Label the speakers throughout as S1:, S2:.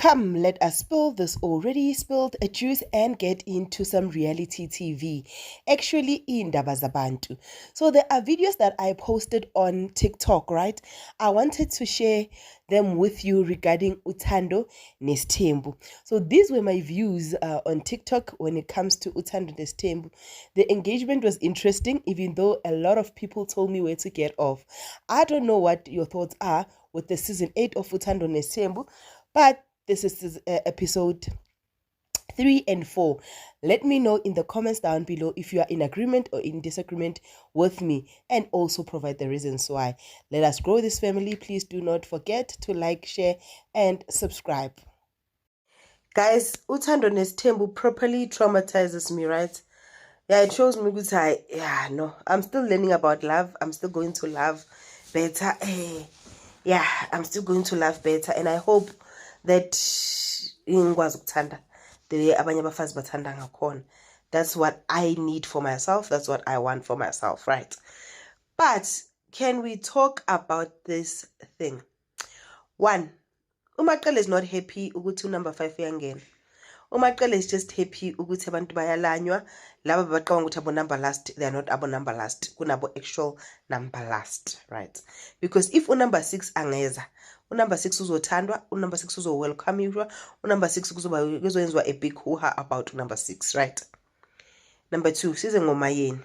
S1: Come, let us spill this already spilled juice and get into some reality TV. Actually, indaba zabantu. So there are videos that I posted on TikTok, right? I wanted to share them with you regarding Uthando Nesthembu. So these were my views on TikTok when it comes to Uthando Nesthembu. The engagement was interesting, even though a lot of people told me where to get off. I don't know what your thoughts are with the season 8 of Uthando Nesthembu, but this is episode 3 and 4. Let me know in the comments down below if you are in agreement or in disagreement with me, and also provide the reasons why. Let us grow this family. Please do not forget to like, share, and subscribe. Guys, Uthando Nesthembu properly traumatizes me, right? Yeah, it shows me good. I'm still learning about love. I'm still going to love better. Yeah, I'm still going to love better, and I hope that ingikwazi ukuthanda the way abanye abafazi bathanda ngakhona. That's what I need for myself. That's what I want for myself, right? But can we talk about this thing? One, uMaqele is not happy ukuthi number 5 uyangena. uMaqele is just happy ukuthi abantu bayalanywa. Laba baqabanga ukuthi abo number last, they are not abo number last, kunabo actual number last, right? Because if number 6 angeza, number 6 uzothandwa, number 6 uzowelcomewa, number 6 kuzoyenziwa a big hoo-ha about number 6, right? Number 2, size ngoMayeni.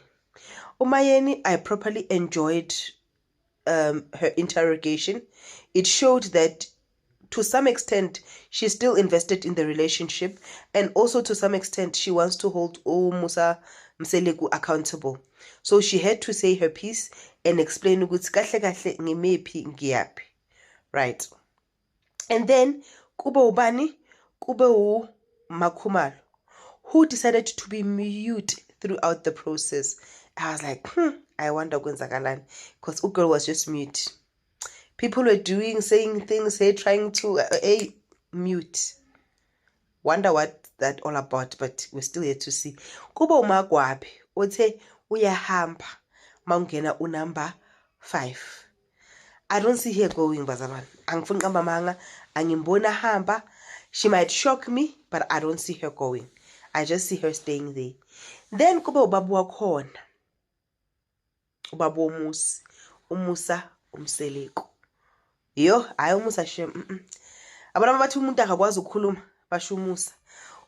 S1: uMayeni, I properly enjoyed her interrogation. It showed that to some extent she's still invested in the relationship, and also to some extent she wants to hold Musa Mseleku accountable. So she had to say her piece and explain ukuthi kahle kahle ngimephi ngiyaphi, right? And then kube ubani, kube uMakhumalo, who decided to be mute throughout the process. I was like, I wonder kwenzakalani, because girl was just mute. People were saying things, trying to mute. Wonder what that all about, but we're still here to see. Kuba uMagwabi, othe uyahamba mawungena unumber 5. I don't see her going, bazalwane. Angifuni qamba manga, angimbona hamba. She might shock me, but I don't see her going. I just see her staying there. Then kuba ubaba wakhona, ubaba womusi, uMusa Mseleku. Yo, hayi uMusa shem. Abantu bathi umuntu akakwazi ukukhuluma basho uMusa.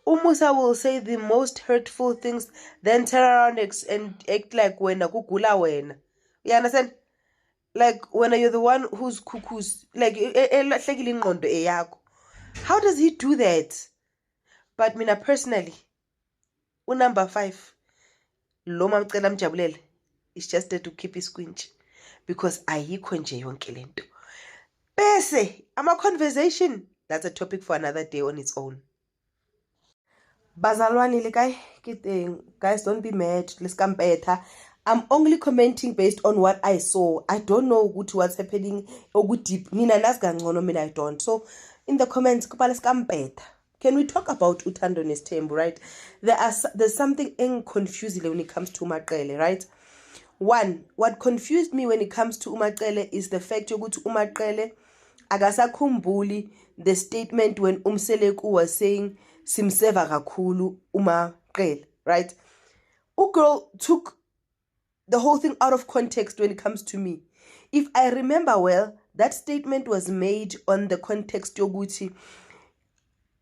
S1: uMusa will say the most hurtful things, then turn around and act like wena kugula wena. You understand? Like when you're the one who's cuckoos, like elahlekile ingqondo eyakho. How does he do that? But mina personally, number 5, lo mamcela mjabulele, is just there to keep his squinch, because ayikho nje yonke lento. Bese ama-conversation, that's a topic for another day on its own. Bazalwane guys, don't be mad. Let's come better. I'm only commenting based on what I saw. I don't know what's happening or deep. I don't. So in the comments, let's come better. Can we talk about Uthando Nesthembu, right? There's something confusing when it comes to Umaqele, right? One, what confused me when it comes to Umaqele is the fact yokuthi Umaqele akasakhumbuli the statement when Mseleku was saying simseva kakhulu uMaqele, right? Girl took the whole thing out of context when it comes to me. If I remember well, that statement was made on the context yokuthi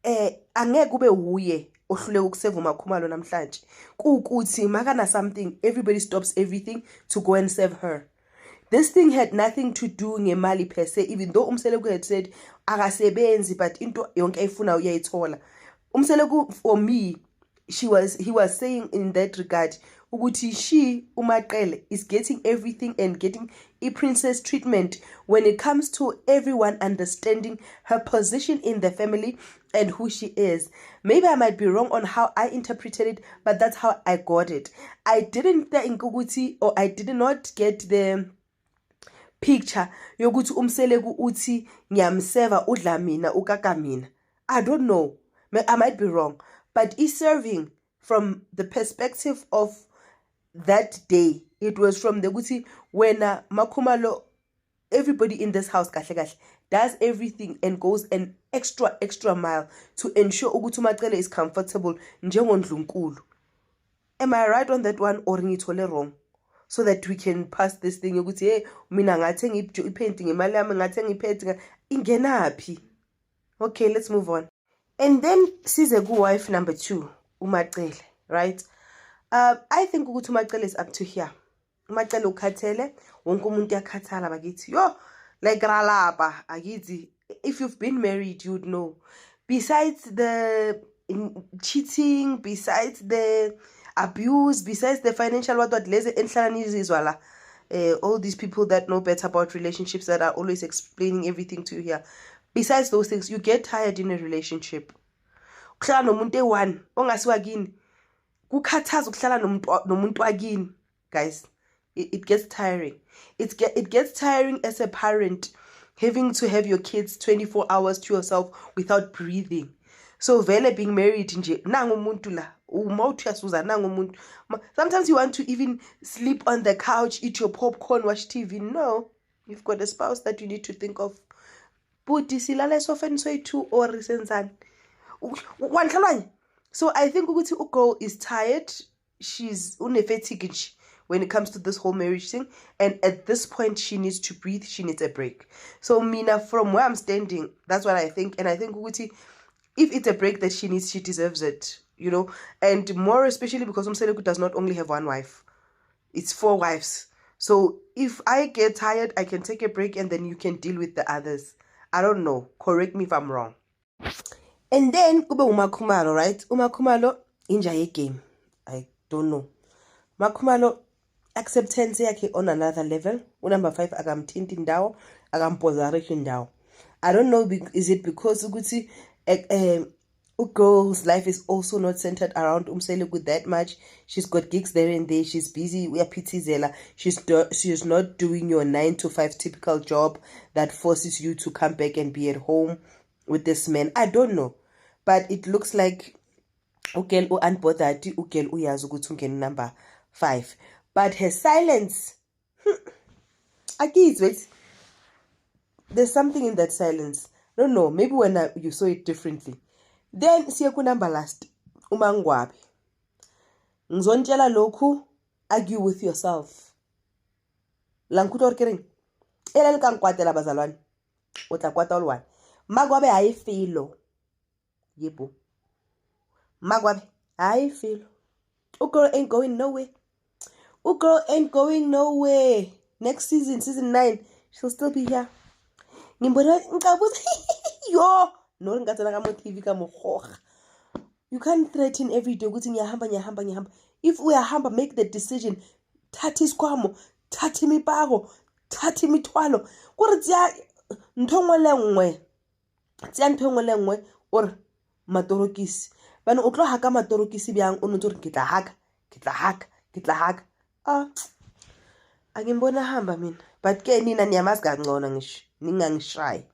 S1: angeke kube uye ohluleka ukuseva uMakhumalo namhlanje, kuukuthi makana something, everybody stops everything to go and save her. This thing had nothing to do ngemali per se, even though Mseleku had said akasebenzi, but into yonke ayifuna uyayithola. Mseleku, for me, he was saying in that regard ukuthi she, uMaqele, is getting everything and getting a princess treatment when it comes to everyone understanding her position in the family and who she is. Maybe I might be wrong on how I interpreted it, but that's how I got it. I didn't think ukuthi, or I did not get the picture yokuthi uMseleku uthi ngiyamseva udla mina ukaka mina. I don't know. I might be wrong, but is serving from the perspective of that day. It was from the ukuthi when Makhumalo, everybody in this house kahle kahle does everything and goes an extra mile to ensure ukuthi uMacele is comfortable njengondlunkulu. Am I right on that one or ngithole wrong? So that we can pass this thing ukuthi hey mina ngathenga ipainting ngemali yami ngathenga ipainting ingenaphi. Okay, let's move on. And then size ku-wife number 2, uMacele, right? I think ukuthi uMacele is up to here. uMacele ukhathele, wonke umuntu yakhathala bakithi. Yo, like ralapa, akithi. If you've been married, you'd know. Besides the cheating, besides the abuse, besides the financial all these people that know better about relationships that are always explaining everything to you here. Besides those things, you get tired in a relationship. Ukuhlala nomuntu one ongasiwa kini kukhathaza ukuhlala nomuntu wakini, guys. It gets tiring. It gets tiring as a parent having to have your kids 24 hours to yourself without breathing. So vele being married nje nangu umuntu la umawuthi uyasuza nangu umuntu. Sometimes you want to even sleep on the couch, eat your popcorn, watch TV. No, you've got a spouse that you need to think of. Buti silale sofeni soyi-2 or senzani. So I think ukuthi girl is tired. She's fatigue when it comes to this whole marriage thing, and at this point she needs to breathe, she needs a break. So mina, from where I'm standing, that's what I think. And I think ukuthi if it's a break that she needs, she deserves it, you know. And more especially because uMseleku does not only have one wife, it's 4 wives. So if I get tired, I can take a break and then you can deal with the others. I don't know, correct me if I'm wrong. And then kube uMakhumalo, right? uMakhumalo inja game, I don't know. Makhumalo acceptance yakhe on another level. Number 5 akamthinti indawo, akampozarishi indawo. I don't know, is it because ukuthi girl's life is also not centered around uMseleku that much. She's got gigs there and there. She's busy. Uyapithizela. She's not doing your 9 to 5 typical job that forces you to come back and be at home with this man. I don't know, but it looks like ugel unbothered. Ugel uyazi ukuthi ungena number 5, but her silence. Wait. There's something in that silence. I don't know. Maybe when you saw it differently. Then siya ku number last, uMangwabi. Ngizontshela lokhu, argue with yourself. Lankuto orkering. Elele kankwatela bazalwane. Ota kwata olwane. Magwabe ayifilo. Yebo. Magwabe ayifilo. Girl ain't going nowhere. Girl ain't going nowhere. Next season, season 9, she'll still be here. Ngimbona ngikabuza yo no ngingathana ka mo TV ka mogoga. You can't threaten every day ukuthi ngiyahamba. If uyahamba, make the decision. Thatha isikhwamo, thatha imipako, thatha imithwalo. Kore tsia nthongwe le nngwe or matorokisi. Bana o tlo haka matorokisi byang o ntse re ke tla haka. Angimbona hamba mina. But ke nina niyamazi kangcono ngisho. Ningangishayi.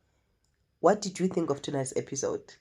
S1: What did you think of tonight's episode?